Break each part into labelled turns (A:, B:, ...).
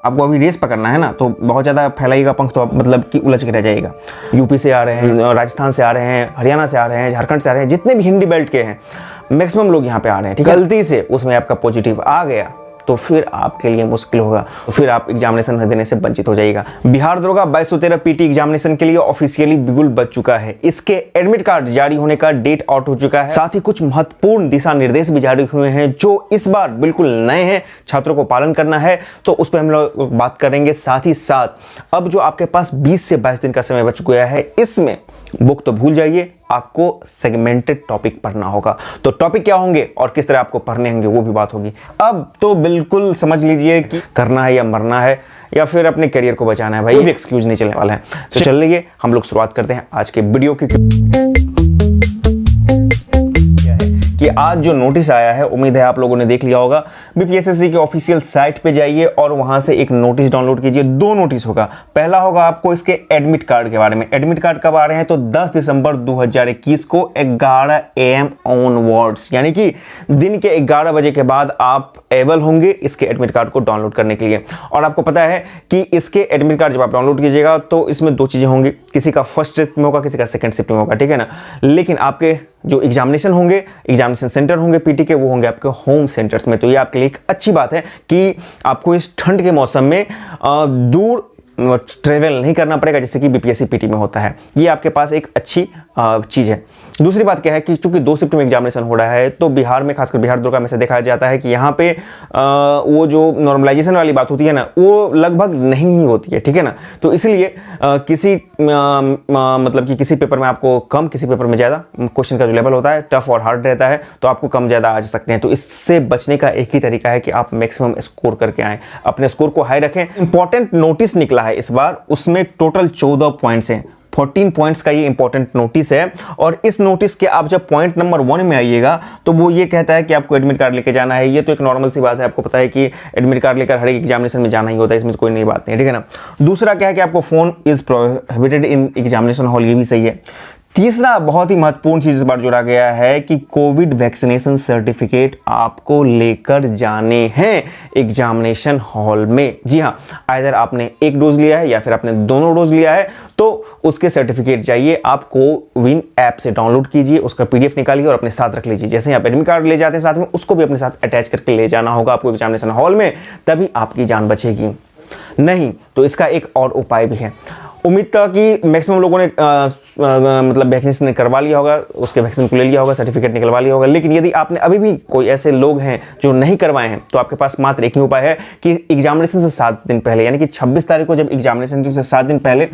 A: आपको अभी रेस पकड़ना है ना, तो बहुत ज़्यादा फैलाइएगा पंख तो आप मतलब कि उलझ के रह जाइएगा। यूपी से आ रहे हैं, राजस्थान से आ रहे हैं, हरियाणा से आ रहे हैं, झारखंड से आ रहे हैं, जितने भी हिंदी बेल्ट के हैं मैक्सिमम लोग यहाँ पे आ रहे हैं, ठीक है। गलती से उसमें आपका पॉजिटिव आ गया तो फिर आपके लिए मुश्किल होगा, तो फिर आप एग्जामिनेशन देने से वंचित हो जाइएगा। बिहार दरोगा 2213 पीटी एग्जामिनेशन के लिए ऑफिशियली बिगुल बज चुका है। इसके एडमिट कार्ड जारी होने का डेट आउट हो चुका है। साथ ही कुछ महत्वपूर्ण दिशा निर्देश भी जारी हुए हैं जो इस बार बिल्कुल नए हैं, छात्रों को पालन करना है, तो उस पर हम लोग बात करेंगे। साथ ही साथ अब जो आपके पास 20 से 22 दिन का समय बच गया है, इसमें बुक तो भूल जाइए, आपको सेगमेंटेड टॉपिक पढ़ना होगा। तो टॉपिक क्या होंगे और किस तरह आपको पढ़ने होंगे वो भी बात होगी। अब तो बिल्कुल समझ लीजिए कि करना है या मरना है या फिर अपने करियर को बचाना है, भाई भी एक्सक्यूज नहीं चलने वाला है। तो चलिए हम लोग शुरुआत करते हैं आज के वीडियो की। कि आज जो नोटिस आया है, उम्मीद है आप लोगों ने देख लिया होगा। बीपीएसएससी के ऑफिशियल साइट पे जाइए और वहां से एक नोटिस डाउनलोड कीजिए। दो नोटिस होगा, पहला होगा आपको इसके एडमिट कार्ड के बारे में। एडमिट कार्ड कब आ रहे हैं तो 10 दिसंबर 2021 को 11 AM ऑनवर्ड्स, यानी कि दिन के 11 बजे के बाद आप एबल होंगे इसके एडमिट कार्ड को डाउनलोड करने के लिए। और आपको पता है कि इसके एडमिट कार्ड जब आप डाउनलोड कीजिएगा तो इसमें दो चीजें होंगी, किसी का फर्स्ट शिफ्ट में होगा, किसी का सेकंड शिफ्ट में होगा, ठीक है ना। लेकिन आपके जो एग्जामिनेशन होंगे, एग्जामिनेशन सेंटर होंगे पीटी के, वो होंगे आपके होम सेंटर्स में। तो ये आपके लिए एक अच्छी बात है कि आपको इस ठंड के मौसम में दूर ट्रेवल नहीं करना पड़ेगा, जैसे कि बीपीएससी पीटी में होता है। ये आपके पास एक अच्छी चीज़ है। दूसरी बात क्या है कि चूंकि 2 शिफ्ट में एग्जामिनेशन हो रहा है, तो बिहार में, खासकर बिहार दुर्गा में से देखा जाता है कि यहाँ पे वो जो नॉर्मलाइजेशन वाली बात होती है ना, वो लगभग नहीं ही होती है, ठीक है ना। तो इसलिए किसी मतलब कि किसी पेपर में आपको कम, किसी पेपर में ज़्यादा क्वेश्चन का जो लेवल होता है टफ और हार्ड रहता है, तो आपको कम ज़्यादा आ सकते हैं। तो इससे बचने का एक ही तरीका है कि आप मैक्सिमम स्कोर करके आएँ, अपने स्कोर को हाई रखें। इंपॉर्टेंट नोटिस निकला है इस बार, उसमें टोटल 14 पॉइंट्स हैं। 14 पॉइंट्स का ये इंपॉर्टेंट नोटिस है। और इस नोटिस के आप जब पॉइंट नंबर 1 में आइएगा तो वो ये कहता है कि आपको एडमिट कार्ड लेके जाना है। ये तो एक नॉर्मल सी बात है, आपको पता है कि एडमिट कार्ड लेकर हर एक एग्जामिनेशन में जाना ही होता है, इसमें कोई नई बात नहीं है, ठीक है ना। दूसरा क्या है कि आपको phone is prohibited in examination hall, ये भी सही है। तीसरा बहुत ही महत्वपूर्ण चीज इस बार जोड़ा गया है कि कोविड वैक्सीनेशन सर्टिफिकेट आपको लेकर जाने हैं एग्जामिनेशन हॉल में। जी हाँ, आइदर आपने एक डोज लिया है या फिर आपने दोनों डोज लिया है, तो उसके सर्टिफिकेट चाहिए। आप कोविन ऐप से डाउनलोड कीजिए, उसका PDF निकालिए और अपने साथ रख लीजिए। जैसे आप एडमिट कार्ड ले जाते हैं साथ में, उसको भी अपने साथ अटैच करके ले जाना होगा आपको एग्जामिनेशन हॉल में, तभी आपकी जान बचेगी। नहीं तो इसका एक और उपाय भी है। उम्मीद था कि मैक्सिमम लोगों ने मतलब वैक्सीनेशन करवा लिया होगा, उसके वैक्सीन को ले लिया होगा, सर्टिफिकेट निकलवा लिया होगा। लेकिन यदि आपने अभी भी कोई ऐसे लोग हैं जो नहीं करवाए हैं, तो आपके पास मात्र एक ही उपाय है कि एग्जामिनेशन से 7 दिन पहले, यानी कि 26 तारीख को जब एग्जामिनेशन से 7 दिन पहले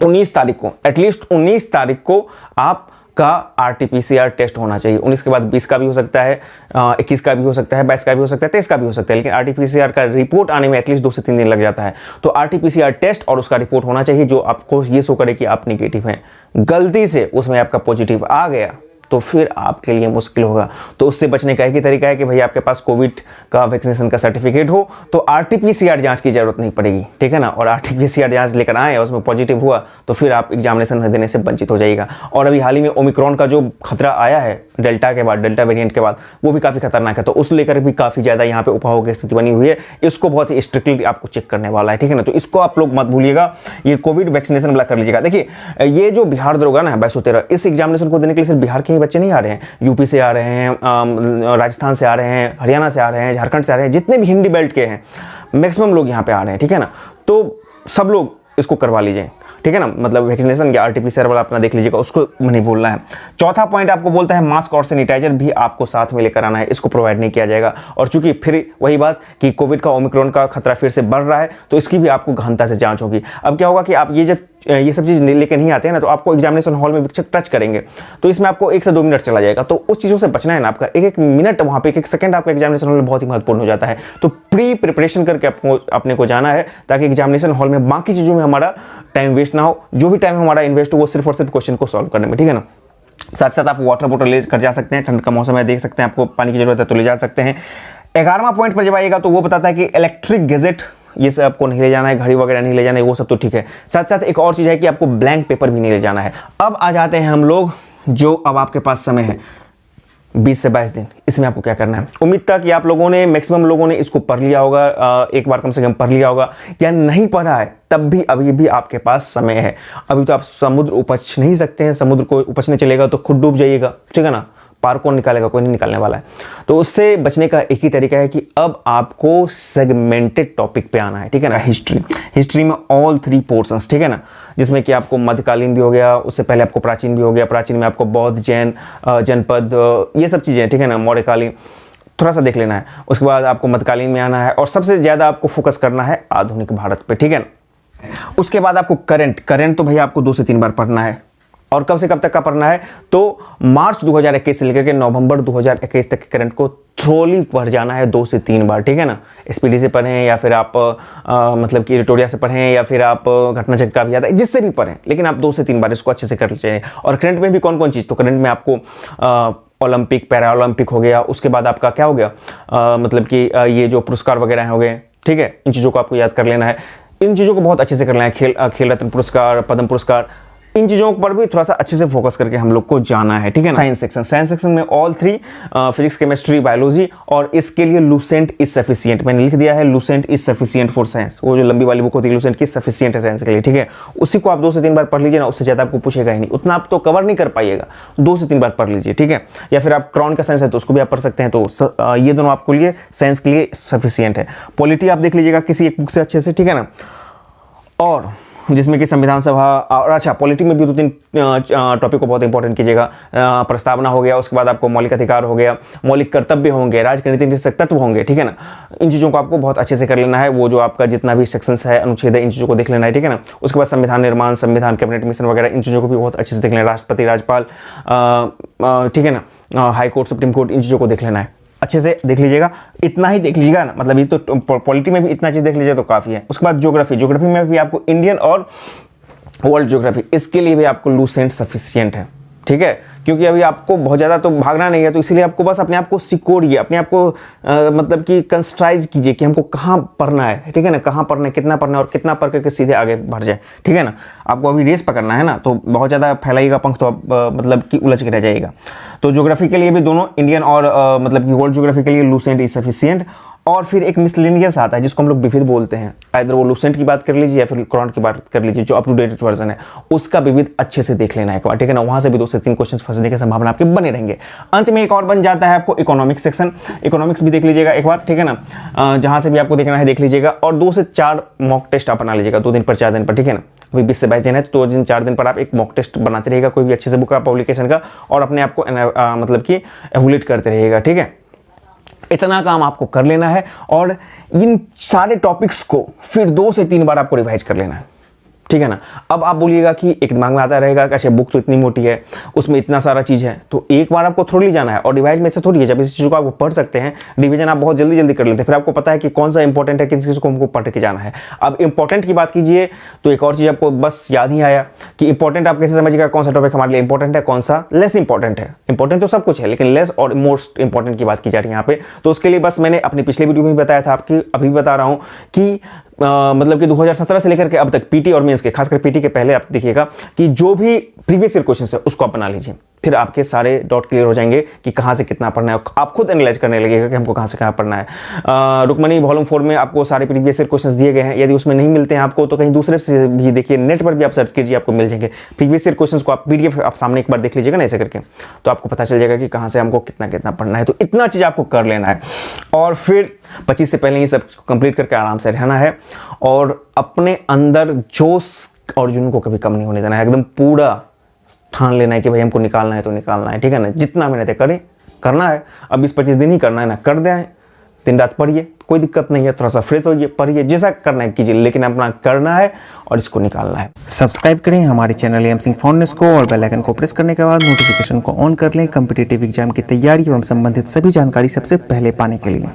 A: 19 तारीख को, एटलीस्ट 19 तारीख को आप का RT-PCR टेस्ट होना चाहिए। 19 के बाद 20 का भी हो सकता है, 21 का भी हो सकता है, 22 का भी हो सकता है, 23 का भी हो सकता है, लेकिन RT-PCR का रिपोर्ट आने में एटलीस्ट 2 से 3 दिन लग जाता है। तो RT-PCR टेस्ट और उसका रिपोर्ट होना चाहिए जो आपको ये शो करे कि आप नेगेटिव हैं। गलती से उसमें आपका पॉजिटिव आ गया तो फिर आपके लिए मुश्किल होगा। तो उससे बचने का एक ही तरीका है कि भाई आपके पास कोविड का वैक्सीनेशन का सर्टिफिकेट हो तो RT-PCR जांच की जरूरत नहीं पड़ेगी, ठीक है ना। और RT-PCR जांच लेकर आए और उसमें पॉजिटिव हुआ तो फिर आप एग्जामिनेशन देने से वंचित हो जाइएगा। और अभी हाल ही में ओमिक्रॉन का जो खतरा आया है डेल्टा के बाद, डेल्टा वेरिएंट के बाद, वो भी काफ़ी खतरनाक है। तो उस लेकर भी काफ़ी ज़्यादा यहाँ पे उपायों की स्थिति बनी हुई है। इसको बहुत ही स्ट्रिक्टली आपको चेक करने वाला है, ठीक है ना। तो इसको आप लोग मत भूलिएगा, ये कोविड वैक्सीनेशन वाला कर लीजिएगा। देखिए, ये जो बिहार दरोगा ना 2213, इस एग्जामिनेशन को देने के लिए सिर्फ बिहार के ही बच्चे नहीं आ रहे हैं, यूपी से आ रहे हैं, राजस्थान से आ रहे हैं, हरियाणा से आ रहे हैं, झारखंड से आ रहे हैं, जितने भी हिंदी बेल्ट के हैं मैक्सिमम लोग यहाँ पे आ रहे हैं, ठीक है ना। तो सब लोग इसको करवा लीजिए, ठीक है ना। मतलब वैक्सीनेशन या RT-PCR वाला अपना देख लीजिएगा, उसको नहीं भूलना है। चौथा पॉइंट आपको बोलता है मास्क और सैनिटाइजर भी आपको साथ में लेकर आना है, इसको प्रोवाइड नहीं किया जाएगा। और चूंकि फिर वही बात कि कोविड का ओमिक्रॉन का खतरा फिर से बढ़ रहा है, तो इसकी भी आपको गहनता से जांच होगी। अब क्या होगा कि आप ये सब चीज़ लेके नहीं आते हैं ना, तो आपको एग्जामिनेशन हॉल में टच करेंगे तो इसमें आपको 1 से 2 मिनट चला जाएगा। तो उस चीज़ों से बचना है ना, आपका एक मिनट वहाँ पे, एक सेकंड आपका एग्जामिनेशन हॉल में बहुत ही महत्वपूर्ण हो जाता है। तो प्री प्रिपरेशन करके अपने को जाना है ताकि एग्जामिनेशन हॉल में बाकी चीज़ों में हमारा टाइम वेस्ट ना हो। जो भी टाइम हमारा इन्वेस्ट हो वो सिर्फ और सिर्फ क्वेश्चन को सॉल्व करने में, ठीक है ना। साथ साथ आप वाटर बोतल ले कर जा सकते हैं, ठंड का मौसम है, देख सकते हैं आपको पानी की जरूरत है तो ले जा सकते हैं। 11वां पॉइंट पर जब आइएगा तो वो बताता है कि इलेक्ट्रिक गैजेट ये सब आपको नहीं ले जाना है, घड़ी वगैरह नहीं ले जाना है, वो सब तो ठीक है। साथ साथ एक और चीज़ है कि आपको ब्लैंक पेपर भी नहीं ले जाना है। अब आ जाते हैं हम लोग, जो अब आपके पास समय है 20 से 22 दिन, इसमें आपको क्या करना है। उम्मीद था कि आप लोगों ने, मैक्सिमम लोगों ने इसको पढ़ लिया होगा, एक बार कम से कम पढ़ लिया होगा, या नहीं पढ़ा है तब भी अभी भी आपके पास समय है। अभी तो आप समुद्र उपज नहीं सकते हैं, समुद्र को उपजने चलेगा तो खुद डूब जाइएगा, ठीक है ना। पार कौन निकालेगा, कोई नहीं निकालने वाला है। तो उससे बचने का एक ही तरीका है कि अब आपको सेगमेंटेड टॉपिक पे आना है, ठीक है ना। हिस्ट्री में ऑल 3 पोर्शंस, ठीक है ना, जिसमें कि आपको मध्यकालीन भी हो गया, उससे पहले आपको प्राचीन भी हो गया, प्राचीन में आपको बौद्ध, जैन, जनपद, ये सब चीज़ें, ठीक है ना, मौर्यकालीन, थोड़ा सा देख लेना है। उसके बाद आपको मध्यकालीन में आना है और सबसे ज़्यादा आपको फोकस करना है आधुनिक भारत पे, ठीक है ना। उसके बाद आपको करंट तो भैया आपको 2 से 3 बार पढ़ना है। और कब से कब तक का पढ़ना है, तो मार्च 2021 से लेकर के नवंबर 2021 तक के करंट को थ्रोली पढ़ जाना है 2 से 3 बार, ठीक है ना। एसपीडी से पढ़ें या फिर आप मतलब कि एडिटोरिया से पढ़ें या फिर आप घटना चक्र का भी आता है, जिससे भी पढ़ें, लेकिन आप 2 से 3 बार इसको अच्छे से कर लीजिए। और करंट में भी कौन कौन चीज़, तो करंट में आपको ओलंपिक, पैरा ओलंपिक हो गया, उसके बाद आपका क्या हो गया, मतलब कि ये जो पुरस्कार वगैरह हो गए, ठीक है, इन चीज़ों को आपको याद कर लेना है। इन चीज़ों को बहुत अच्छे से करना है। खेल रत्न पुरस्कार, पद्म पुरस्कार, इन चीज़ों पर भी थोड़ा सा अच्छे से फोकस करके हम लोग को जाना है, ठीक है ना। साइंस सेक्शन में ऑल 3 फिजिक्स, केमिस्ट्री, बायोलॉजी, और इसके लिए लूसेंट इज सफिशिएंट, मैंने लिख दिया है Lucent is sufficient for science. वो जो लंबी वाली बुक होती है लूसेंट की, सफिशिएंट है साइंस के लिए, ठीक है। उसी को आप 2 से 3 बार पढ़ लीजिए ना, उससे ज़्यादा आपको पूछेगा ही नहीं, उतना आप तो कवर नहीं कर पाइएगा, 2 से 3 बार पढ़ लीजिए, ठीक है। या फिर आप क्रॉन का साइंस है तो उसको भी आप पढ़ सकते हैं, तो ये दोनों आपके लिए साइंस के लिए सफिशिएंट है। पॉलिटी आप देख लीजिएगा किसी एक बुक से अच्छे से, ठीक है ना। और जिसमें कि संविधान सभा, और अच्छा पॉलिटी में भी 2-3 टॉपिक को बहुत इंपॉर्टेंट कीजिएगा। प्रस्तावना हो गया, उसके बाद आपको मौलिक अधिकार हो गया, मौलिक कर्तव्य होंगे, राजनीति निषेध तत्व होंगे, ठीक है ना। इन चीज़ों को आपको बहुत अच्छे से कर लेना है। वो जो आपका जितना भी सेक्शंस है, अनुच्छेद है, इन चीज़ों को देख लेना है, ठीक है ना। उसके बाद संविधान निर्माण, संविधान कैबिनेट मिशन वगैरह, इन चीज़ों को भी बहुत अच्छे से देख लेना है। राष्ट्रपति, राज्यपाल, ठीक है ना, हाई कोर्ट, सुप्रीम कोर्ट, इन चीज़ों को देख लेना है, अच्छे से देख लीजिएगा। इतना ही देख लीजिएगा ना, मतलब ये तो पॉलिटी में भी इतना चीज़ देख लीजिए तो काफ़ी है। उसके बाद ज्योग्राफी में भी आपको इंडियन और वर्ल्ड ज्योग्राफी, इसके लिए भी आपको लूसेंट सफिशिएंट है, ठीक है। क्योंकि अभी आपको बहुत ज़्यादा तो भागना नहीं है, तो इसीलिए आपको बस अपने आप को सिकोड़िए, अपने आप को मतलब कि कंस्ट्राइज कीजिए कि हमको कहाँ पढ़ना है, ठीक है ना, कहाँ पढ़ना है, कितना पढ़ना है, और कितना पढ़ करके सीधे आगे बढ़ जाए, ठीक है ना। आपको अभी रेस पकड़ना है ना, तो बहुत ज़्यादा फैलाइएगा पंख तो आप मतलब कि उलझ के रह जाइएगा। तो ज्योग्राफी के लिए भी दोनों इंडियन और मतलब कि वर्ल्ड ज्योग्राफी के लिए लूसेंट इज सफिशिएंट। और फिर एक मिसलेनियस आता है जिसको हम लोग विविध बोलते हैं, इधर वो लूसेंट की बात कर लीजिए या फिर क्रॉन की बात कर लीजिए, जो अप टू डेट वर्जन है उसका विविध अच्छे से देख लेना है एक बार, ठीक है ना। वहां से भी 2 से 3 क्वेश्चन फंसने की संभावना आपके बने रहेंगे। अंत में एक और बन जाता है आपको इकोनॉमिक्स सेक्शन, इकोनॉमिक्स भी देख लीजिएगा एक बार, ठीक है ना। जहां से भी आपको देखना है देख लीजिएगा, और 2 से 4 मॉक टेस्ट आप बना लीजिएगा 2 दिन पर 4 दिन पर, ठीक है ना। अभी 20 से 22 दिन है, तो 2 दिन 4 दिन पर आप एक मॉक टेस्ट बनाते रहिएगा कोई भी अच्छे से बुक का, पब्लिकेशन का, और अपने आप को मतलब कि एवोल्यूट करते रहिएगा, ठीक है। इतना काम आपको कर लेना है, और इन सारे टॉपिक्स को फिर 2 से 3 बार आपको रिवाइज कर लेना है, ठीक है ना। अब आप बोलिएगा कि एक दिमाग में आता रहेगा कि अच्छा बुक तो इतनी मोटी है, उसमें इतना सारा चीज़ है, तो एक बार आपको थोड़ी जाना है। और रिवाइज में से थोड़ी है, जब इस चीज़ को आप पढ़ सकते हैं, रिवीजन आप बहुत जल्दी जल्दी कर लेते हैं, फिर आपको पता है कि कौन सा इंपॉर्टेंट है, किन चीज़ को हमको पढ़ के जाना है। अब इंपॉर्टेंट की बात कीजिए तो एक और चीज़ आपको बस याद ही आया कि इंपॉर्टेंट आप कैसे समझिएगा, कौन सा टॉपिक हमारे लिए इंपॉर्टेंट है, कौन सा लेस इंपॉर्टेंट है। इंपॉर्टेंट तो सब कुछ है, लेकिन लेस और मोस्ट इंपॉर्टेंट की बात की जा रही है यहाँ पे। तो उसके लिए बस मैंने अपने पिछले वीडियो में बताया था, आपकी अभी बता रहा हूँ कि मतलब कि 2017 से लेकर के अब तक पीटी और मेंस के, खासकर पीटी के पहले आप देखिएगा कि जो भी प्रीवियस ईयर क्वेश्चन है उसको आप बना लीजिए, फिर आपके सारे डॉट क्लियर हो जाएंगे कि कहाँ से कितना पढ़ना है। आप खुद एनालाइज करने लगेगा कि हमको कहाँ से कहाँ पढ़ना है। रुक्मणी वॉल्यूम 4 में आपको सारे प्रीवियस ईयर क्वेश्चंस दिए गए हैं, यदि उसमें नहीं मिलते हैं आपको तो कहीं दूसरे से भी देखिए, नेट पर भी आप सर्च कीजिए, आपको मिल जाएंगे प्रीवियस ईयर क्वेश्चंस को। आप पीडीएफ आप सामने एक बार देख लीजिएगा ना ऐसे करके, तो आपको पता चल जाएगा कि कहाँ से हमको कितना कितना पढ़ना है। तो इतना चीज़ आपको कर लेना है, और फिर 25 से पहले ये सब कंप्लीट करके आराम से रहना है, और अपने अंदर जोश और जुनून को कभी कम नहीं होने देना है। एकदम पूरा ठान लेना है कि भाई हमको निकालना है तो निकालना है, ठीक है ना। जितना मेहनत करें, करना है, अब 20-25 दिन ही करना है ना, कर दें, दिन रात पढ़िए, कोई दिक्कत नहीं है, थोड़ा सा फ्रेश होइए, पढ़िए, जैसा करना है कीजिए, लेकिन अपना करना है और इसको निकालना है। सब्सक्राइब करें हमारे चैनल एम सिंह फाउंडेशन को, और बेल आइकन को प्रेस करने के बाद नोटिफिकेशन को ऑन कर लें कॉम्पिटिटिव एग्जाम की तैयारी एवं संबंधित सभी जानकारी सबसे पहले पाने के लिए।